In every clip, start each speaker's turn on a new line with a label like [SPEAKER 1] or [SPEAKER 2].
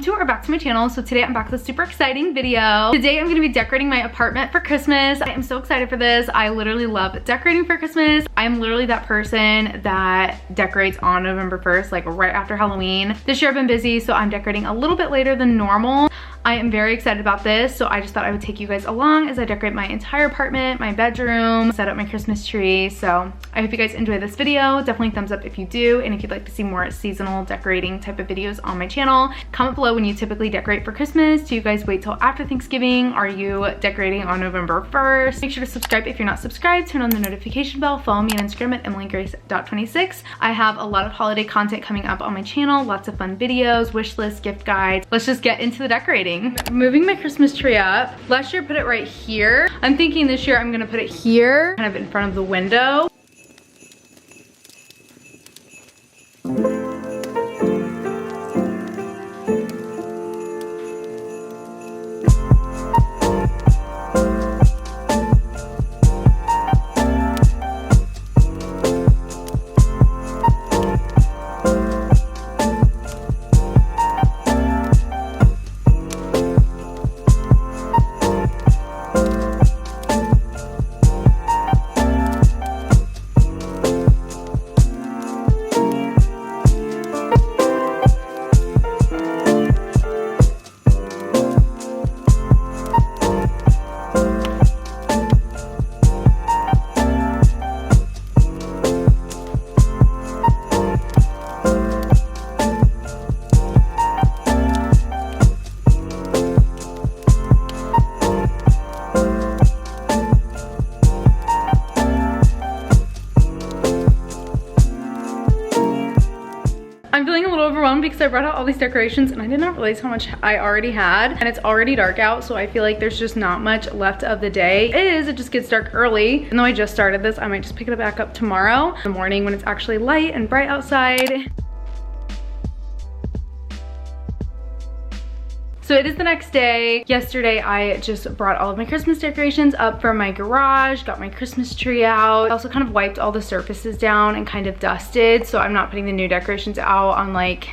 [SPEAKER 1] to or back to my channel. So today I'm back with a super exciting video. Today I'm gonna be decorating my apartment for Christmas. I am so excited for this. I literally love decorating for Christmas. I'm literally that person that decorates on November 1st, like right after Halloween. This year I've been busy, so I'm decorating a little bit later than normal. I am very excited about this, so I just thought I would take you guys along as I decorate my entire apartment, my bedroom, set up my Christmas tree. So I hope you guys enjoy this video. Definitely thumbs up if you do, and if you'd like to see more seasonal decorating type of videos on my channel. Comment below when you typically decorate for Christmas. Do you guys wait till after Thanksgiving? Are you decorating on November 1st? Make sure to subscribe if you're not subscribed. Turn on the notification bell. Follow me on Instagram at emilygrace.26. I have a lot of holiday content coming up on my channel. Lots of fun videos, wish lists, gift guides. Let's just get into the decorating. Moving my Christmas tree up. Last year I put it right here. I'm thinking this year I'm gonna put it here, kind of in front of the window. I'm feeling a little overwhelmed because I brought out all these decorations and I did not realize how much I already had, and it's already dark out, so I feel like there's just not much left of the day. It just gets dark early. Even though I just started this, I might just pick it back up tomorrow in the morning when it's actually light and bright outside. So it is the next day. Yesterday, I just brought all of my Christmas decorations up from my garage, got my Christmas tree out. I also kind of wiped all the surfaces down and kind of dusted, so I'm not putting the new decorations out on like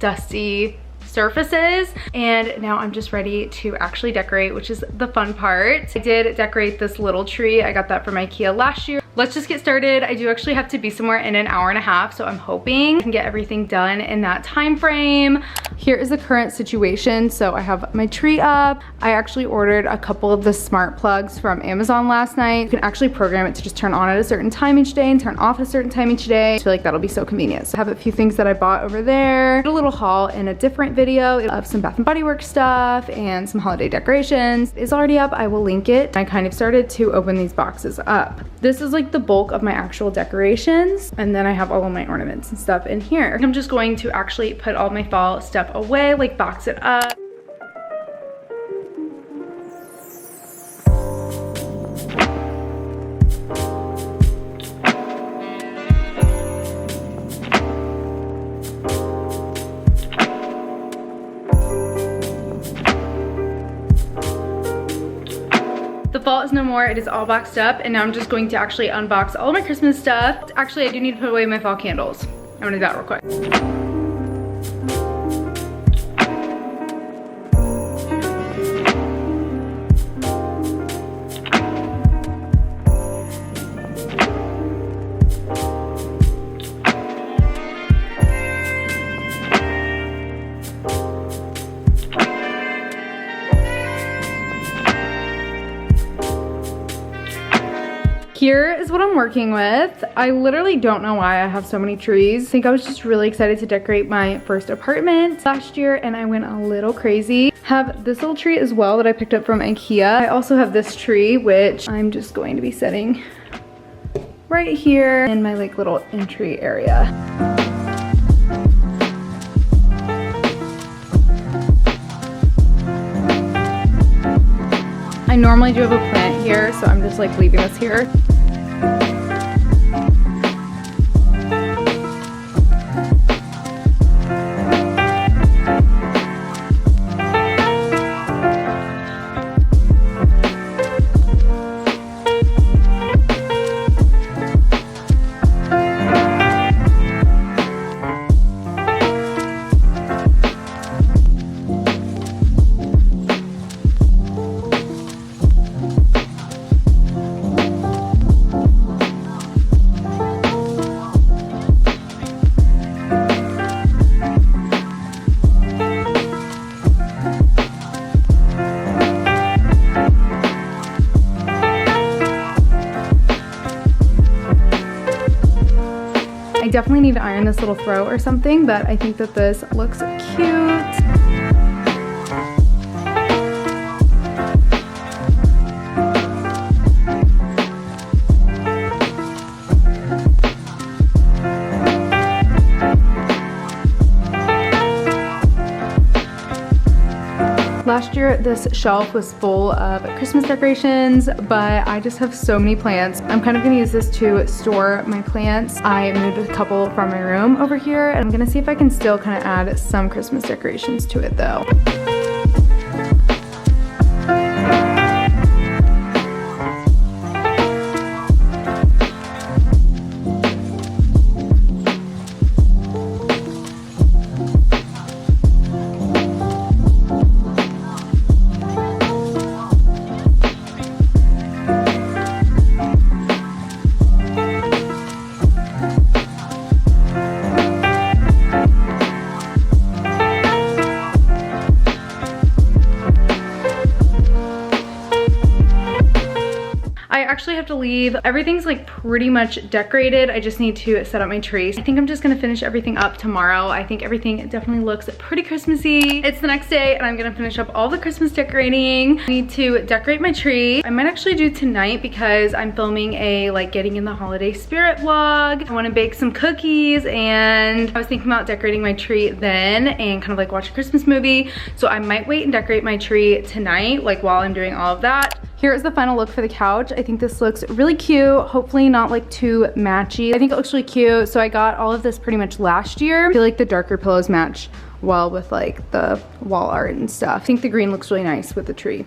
[SPEAKER 1] dusty surfaces. And now I'm just ready to actually decorate, which is the fun part. I did decorate this little tree. I got that from IKEA last year. Let's just get started. I do actually have to be somewhere in an hour and a half, so I'm hoping I can get everything done in that time frame. Here is the current situation. So I have my tree up. I actually ordered a couple of the smart plugs from Amazon last night. You can actually program it to just turn on at a certain time each day and turn off at a certain time each day. I feel like that'll be so convenient. So I have a few things that I bought over there. I did a little haul in a different video of some Bath & Body Works stuff and some holiday decorations. It's already up. I will link it. I kind of started to open these boxes up. This is like the bulk of my actual decorations, and then I have all of my ornaments and stuff in here. I'm just going to actually put all my fall stuff away, like box it up. The fall is no more. It is all boxed up, and now I'm just going to actually unbox all of my Christmas stuff. Actually, I do need to put away my fall candles. I'm gonna do that real quick. Here is what I'm working with. I literally don't know why I have so many trees. I think I was just really excited to decorate my first apartment last year, and I went a little crazy. Have this little tree as well that I picked up from IKEA. I also have this tree, which I'm just going to be setting right here in my like little entry area. I normally do have a plant here, so I'm just like leaving this here. definitely need to iron this little throw or something, but I think that this looks cute. Last year, this shelf was full of Christmas decorations, but I just have so many plants. I'm kind of gonna use this to store my plants. I moved a couple from my room over here, and I'm gonna see if I can still kind of add some Christmas decorations to it though. I actually have to leave. Everything's like pretty much decorated. I just need to set up my tree. I think I'm just gonna finish everything up tomorrow. I think everything definitely looks pretty Christmassy. It's the next day and I'm gonna finish up all the Christmas decorating. I need to decorate my tree. I might actually do tonight because I'm filming a like getting in the holiday spirit vlog. I wanna bake some cookies and I was thinking about decorating my tree then and kind of like watch a Christmas movie. So I might wait and decorate my tree tonight, like while I'm doing all of that. Here is the final look for the couch. I think this looks really cute. Hopefully not like too matchy. I think it looks really cute. So I got all of this pretty much last year. I feel like the darker pillows match well with like the wall art and stuff. I think the green looks really nice with the tree.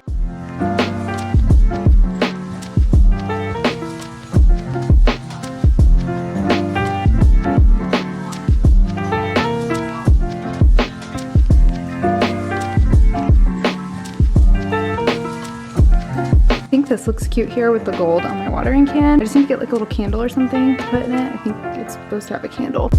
[SPEAKER 1] I think this looks cute here with the gold on my watering can. I just need to get like a little candle or something to put in it. I think it's supposed to have a candle.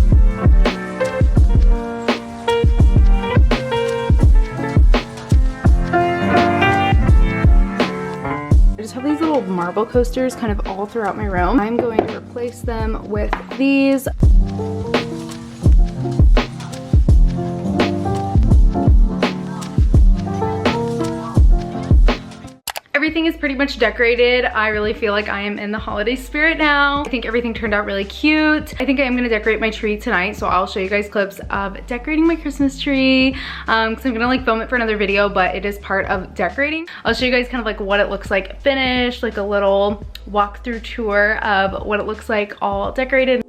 [SPEAKER 1] I just have these little marble coasters kind of all throughout my room. I'm going to replace them with these. Everything is pretty much decorated. I really feel like I am in the holiday spirit now. I think everything turned out really cute. I think I am gonna decorate my tree tonight, so I'll show you guys clips of decorating my Christmas tree because I'm gonna like film it for another video, but it is part of decorating. I'll show you guys kind of like what it looks like finished, like a little walkthrough tour of what it looks like all decorated.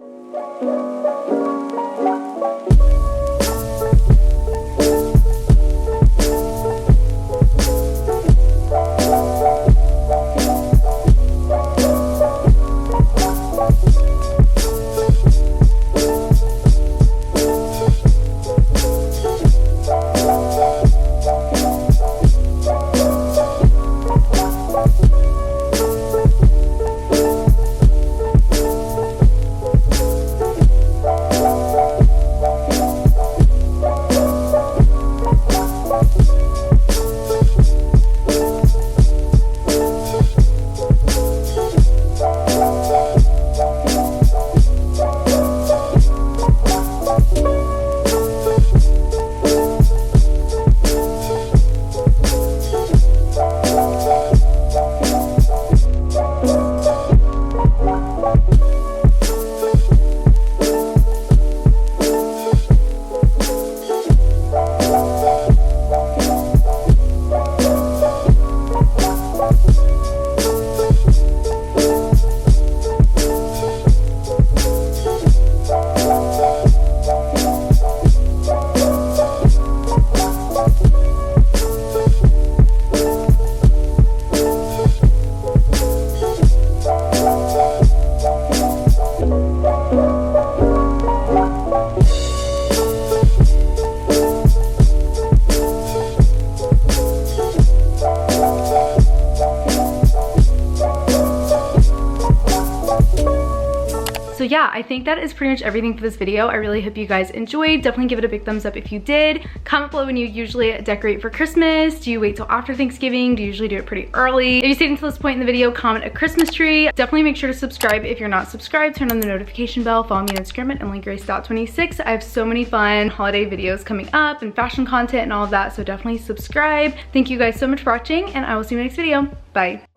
[SPEAKER 1] yeah, I think that is pretty much everything for this video. I really hope you guys enjoyed. Definitely give it a big thumbs up if you did. Comment below when you usually decorate for Christmas. Do you wait till after Thanksgiving? Do you usually do it pretty early? If you stayed until this point in the video, comment a Christmas tree. Definitely make sure to subscribe if you're not subscribed. Turn on the notification bell. Follow me on Instagram at emilygrace.26. I have so many fun holiday videos coming up and fashion content and all of that, so definitely subscribe. Thank you guys so much for watching, and I will see you in the next video. Bye.